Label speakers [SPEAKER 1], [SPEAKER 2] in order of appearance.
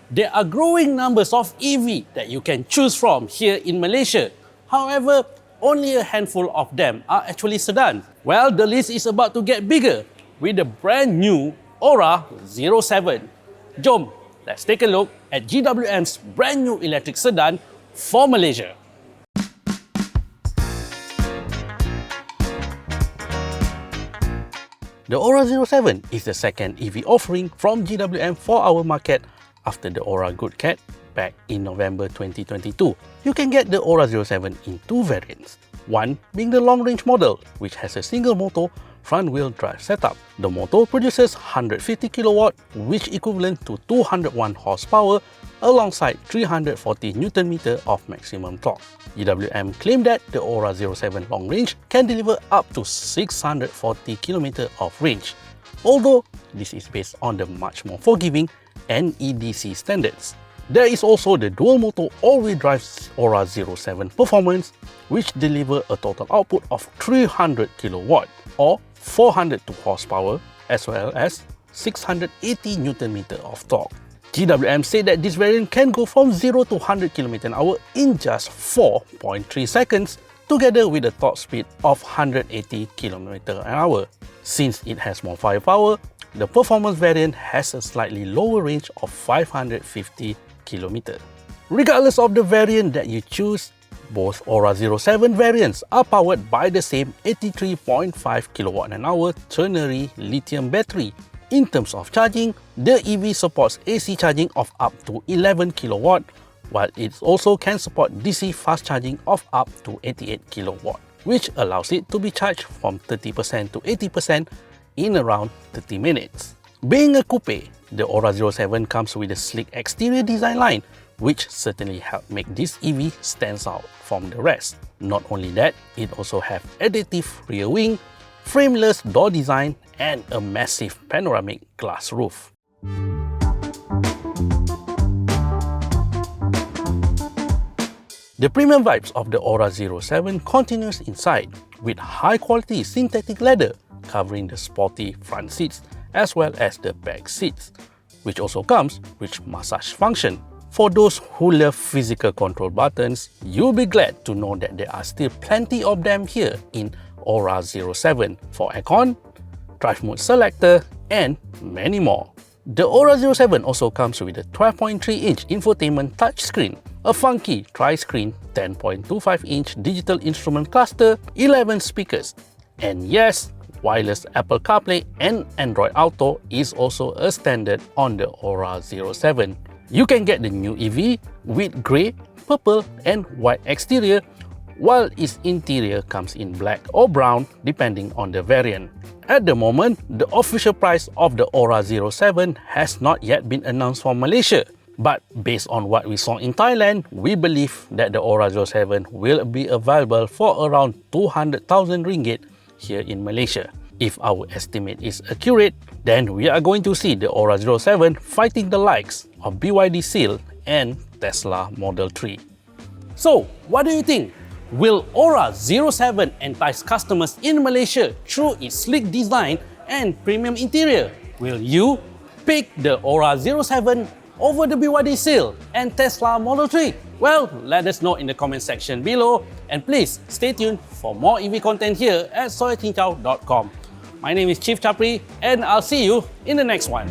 [SPEAKER 1] There are growing numbers of EV that you can choose from here in Malaysia. However, only a handful of them are actually sedan. Well, the list is about to get bigger with the brand new Ora 07. Jom, let's take a look at GWM's brand new electric sedan for Malaysia. The Ora 07 is the second EV offering from GWM for our market after the Ora Good Cat back in November 2022. You can get the Ora 07 in two variants. One being the long-range model, which has a single motor front-wheel drive setup. The motor produces 150 kW, which equivalent to 201 horsepower, alongside 340 Nm of maximum torque. GWM claimed that the Ora 07 long range can deliver up to 640 km of range, although this is based on the much more forgiving NEDC standards. There is also the dual-motor all-wheel drive Ora 07 performance, which deliver a total output of 300 kW or 402 horsepower, as well as 680 Nm of torque. GWM said that this variant can go from 0 to 100 km/h in just 4.3 seconds, together with a top speed of 180 km/h. Since it has more firepower, the performance variant has a slightly lower range of 550 km. Regardless of the variant that you choose, both Ora 07 variants are powered by the same 83.5 kWh ternary lithium battery. In terms of charging, the EV supports AC charging of up to 11 kW, while it also can support DC fast charging of up to 88 kW, which allows it to be charged from 30% to 80% in around 30 minutes. Being a coupe, the Ora 07 comes with a sleek exterior design line, which certainly helped make this EV stands out from the rest. Not only that, it also has adaptive rear wing, frameless door design, and a massive panoramic glass roof. The premium vibes of the Ora 07 continues inside, with high-quality synthetic leather covering the sporty front seats as well as the back seats, which also comes with massage function. For those who love physical control buttons, you'll be glad to know that there are still plenty of them here in Ora 07 for aircon, drive mode selector, and many more. The Ora 07 also comes with a 12.3-inch infotainment touchscreen, a funky tri-screen 10.25-inch digital instrument cluster, 11 speakers, and yes, wireless Apple CarPlay and Android Auto is also a standard on the Ora 07. You can get the new EV with grey, purple, and white exterior, while its interior comes in black or brown depending on the variant. At the moment, the official price of the Ora 07 has not yet been announced for Malaysia, but based on what we saw in Thailand, we believe that the Ora 07 will be available for around 200,000 ringgit here in Malaysia. If our estimate is accurate, then we are going to see the Ora 07 fighting the likes of BYD Seal and Tesla Model 3. So, what do you think? Will Ora 07 entice customers in Malaysia through its sleek design and premium interior? Will you pick the Ora 07 over the BYD Seal and Tesla Model 3? Well, let us know in the comment section below, and please stay tuned for more EV content here at soyacincau.com. My name is Chief Chapree, and I'll see you in the next one.